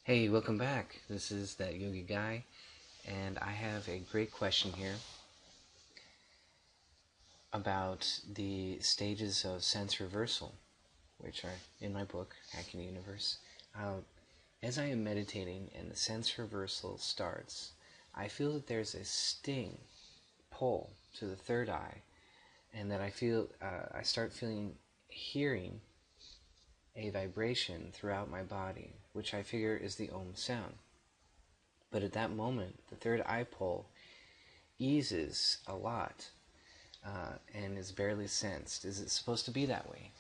Hey, welcome back. This is That Yogi Guy, and I have a great question here about the stages of sense reversal, which are in my book, Hacking the Universe. Uh, as I am meditating and the sense reversal starts, I feel that there's a sting, pull to the third eye, and that I start hearing a vibration throughout my body, which I figure is the Om sound. But at that moment, the third eye pull eases a lot and is barely sensed. Is it supposed to be that way?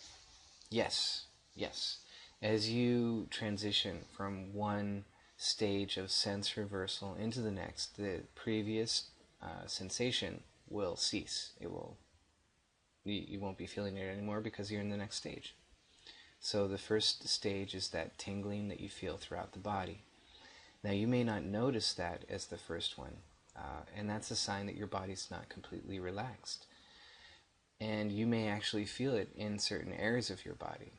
Yes, yes. As you transition from one stage of sense reversal into the next, the previous sensation will cease. You won't be feeling it anymore because you're in the next stage. So the first stage is that tingling that you feel throughout the body. Now you may not notice that as the first one, and that's a sign that your body's not completely relaxed. And you may actually feel it in certain areas of your body.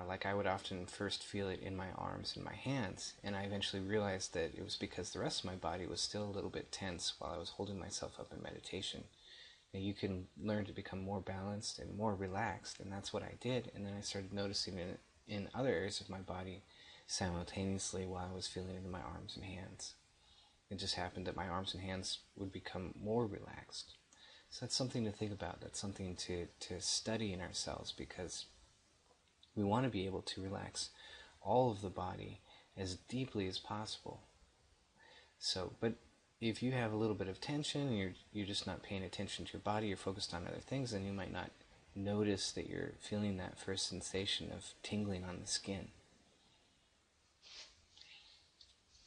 Like I would often first feel it in my arms and my hands, and I eventually realized that it was because the rest of my body was still a little bit tense while I was holding myself up in meditation. And you can learn to become more balanced and more relaxed, and that's what I did. And then I started noticing it in other areas of my body simultaneously while I was feeling it in my arms and hands. It just happened that my arms and hands would become more relaxed. So that's something to think about. That's something to study in ourselves, because we want to be able to relax all of the body as deeply as possible. So, but if you have a little bit of tension and you're just not paying attention to your body, you're focused on other things, then you might not notice that you're feeling that first sensation of tingling on the skin.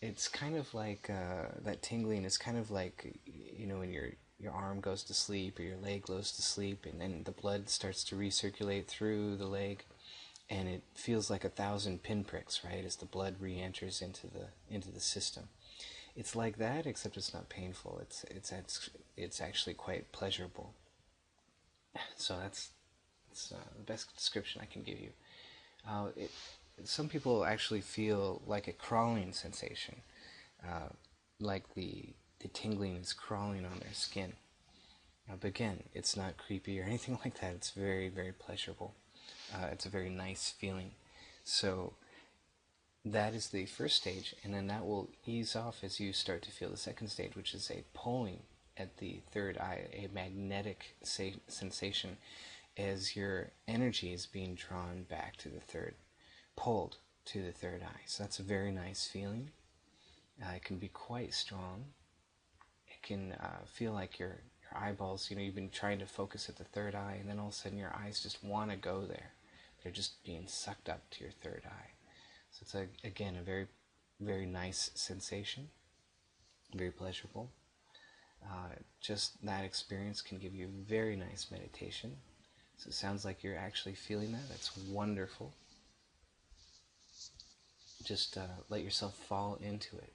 It's kind of like that tingling is kind of like, when your arm goes to sleep or your leg goes to sleep, and then the blood starts to recirculate through the leg, and it feels like 1,000 pinpricks, right, as the blood re-enters into the system. It's like that, except it's not painful. It's actually quite pleasurable. So that's the best description I can give you. Uh, it, some people actually feel like a crawling sensation, uh, like the tingling is crawling on their skin. But again, it's not creepy or anything like that. It's very, very pleasurable. It's a very nice feeling. So that is the first stage, and then that will ease off as you start to feel the second stage, which is a pulling at the third eye, a magnetic sensation as your energy is being drawn back to the third, pulled to the third eye. So that's a very nice feeling. It can be quite strong. It can feel like your eyeballs, you've been trying to focus at the third eye, and then all of a sudden your eyes just want to go there. They're just being sucked up to your third eye. So it's, again, a very, very nice sensation, very pleasurable. Just that experience can give you very nice meditation. So it sounds like you're actually feeling that. That's wonderful. Just let yourself fall into it.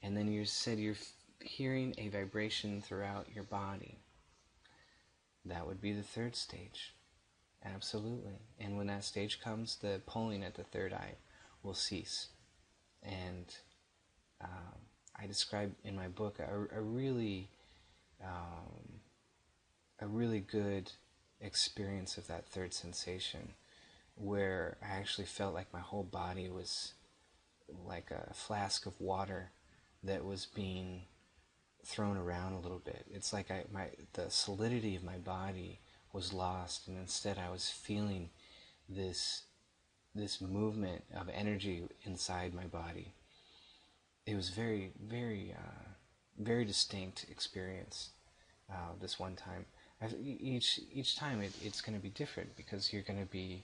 And then you said you're hearing a vibration throughout your body. That would be the third stage. Absolutely. And when that stage comes, the pulling at the third eye will cease. And I describe in my book um, a really good experience of that third sensation, where I actually felt like my whole body was like a flask of water that was being thrown around a little bit. It's like the solidity of my body was lost, and instead I was feeling this this movement of energy inside my body. It was very, very, very distinct experience. This one time, each time it's going to be different, because you're going to be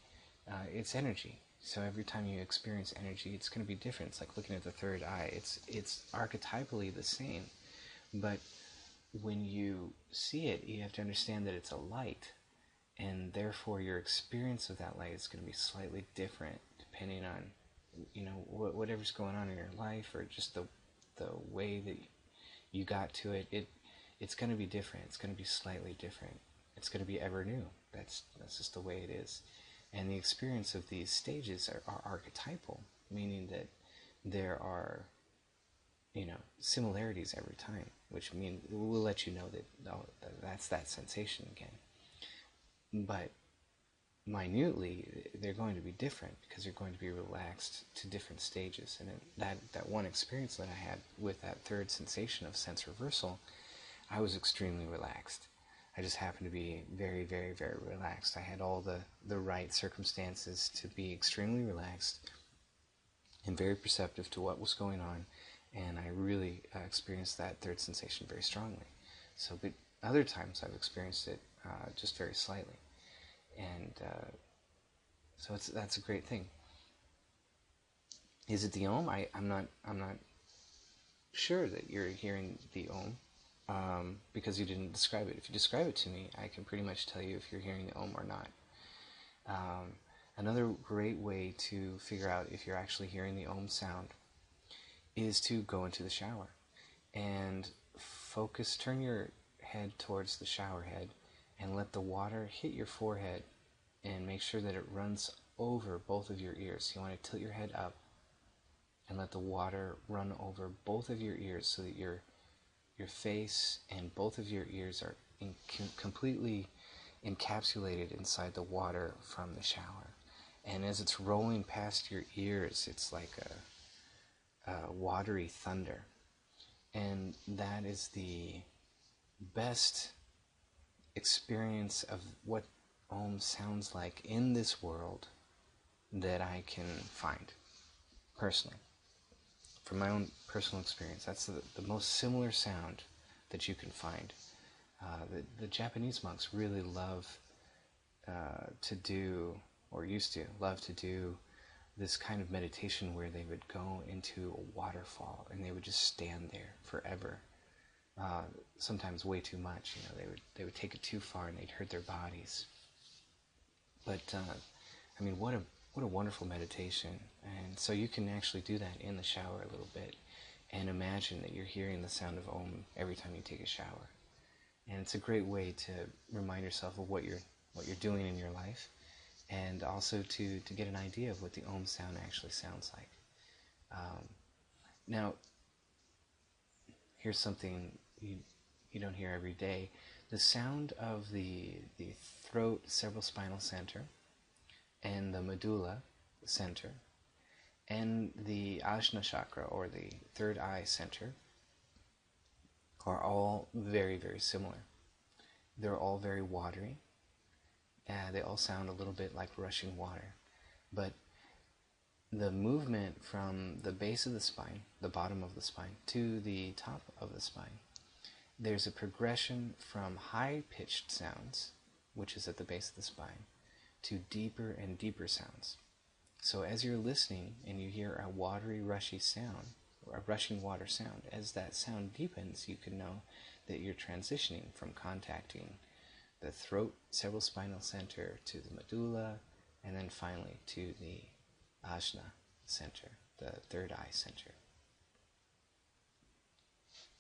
it's energy. So every time you experience energy, it's going to be different. It's like looking at the third eye. It's archetypally the same, but when you see it, you have to understand that it's a light, and therefore your experience of that light is going to be slightly different depending on whatever's going on in your life, or just the way that you got to it's going to be different. It's going to be slightly different. It's going to be ever new. That's just the way it is. And the experience of these stages are archetypal, meaning that there are, similarities every time, which means will let you know that, oh, that's that sensation again. But minutely, they're going to be different because you're going to be relaxed to different stages. And that one experience that I had with that third sensation of sense reversal, I was extremely relaxed. I just happened to be very, very, very relaxed. I had all the right circumstances to be extremely relaxed and very perceptive to what was going on, and I really experienced that third sensation very strongly. So, but other times I've experienced it just very slightly, and so that's a great thing. Is it the Om? I'm not sure that you're hearing the Om, because you didn't describe it. If you describe it to me, I can pretty much tell you if you're hearing the Om or not. Another great way to figure out if you're actually hearing the Om sound is to go into the shower and turn your head towards the shower head and let the water hit your forehead and make sure that it runs over both of your ears. You want to tilt your head up and let the water run over both of your ears so that your face and both of your ears are completely encapsulated inside the water from the shower. And as it's rolling past your ears, it's like a watery thunder. And that is the best experience of what Om sounds like in this world that I can find, personally. From my own personal experience, that's the most similar sound that you can find. The Japanese monks really love to do, or used to love to do, this kind of meditation where they would go into a waterfall and they would just stand there forever. Sometimes way too much, they would take it too far and they'd hurt their bodies. But I mean, what a wonderful meditation. And so you can actually do that in the shower a little bit and imagine that you're hearing the sound of Om every time you take a shower. And it's a great way to remind yourself of what you're doing in your life, and also to get an idea of what the Om sound actually sounds like. Now, here's something you don't hear every day. The sound of the throat cerebrospinal center and the medulla center and the Ajna chakra, or the third eye center, are all very, very similar. They're all very watery. They all sound a little bit like rushing water. But the movement from the base of the spine, the bottom of the spine, to the top of the spine, there's a progression from high-pitched sounds, which is at the base of the spine, to deeper and deeper sounds. So as you're listening and you hear a watery, rushy sound, or a rushing water sound, as that sound deepens, you can know that you're transitioning from contacting the throat cerebrospinal center to the medulla, and then finally to the Ajna center, the third eye center.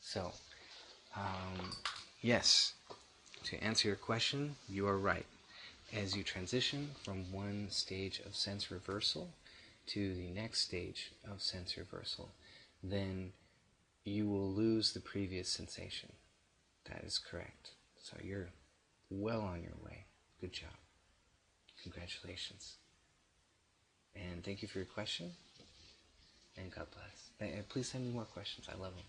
So, yes, to answer your question, you are right. As you transition from one stage of sense reversal to the next stage of sense reversal, then you will lose the previous sensation. That is correct. So you're well on your way. Good job. Congratulations. And thank you for your question. And God bless. Please send me more questions. I love them.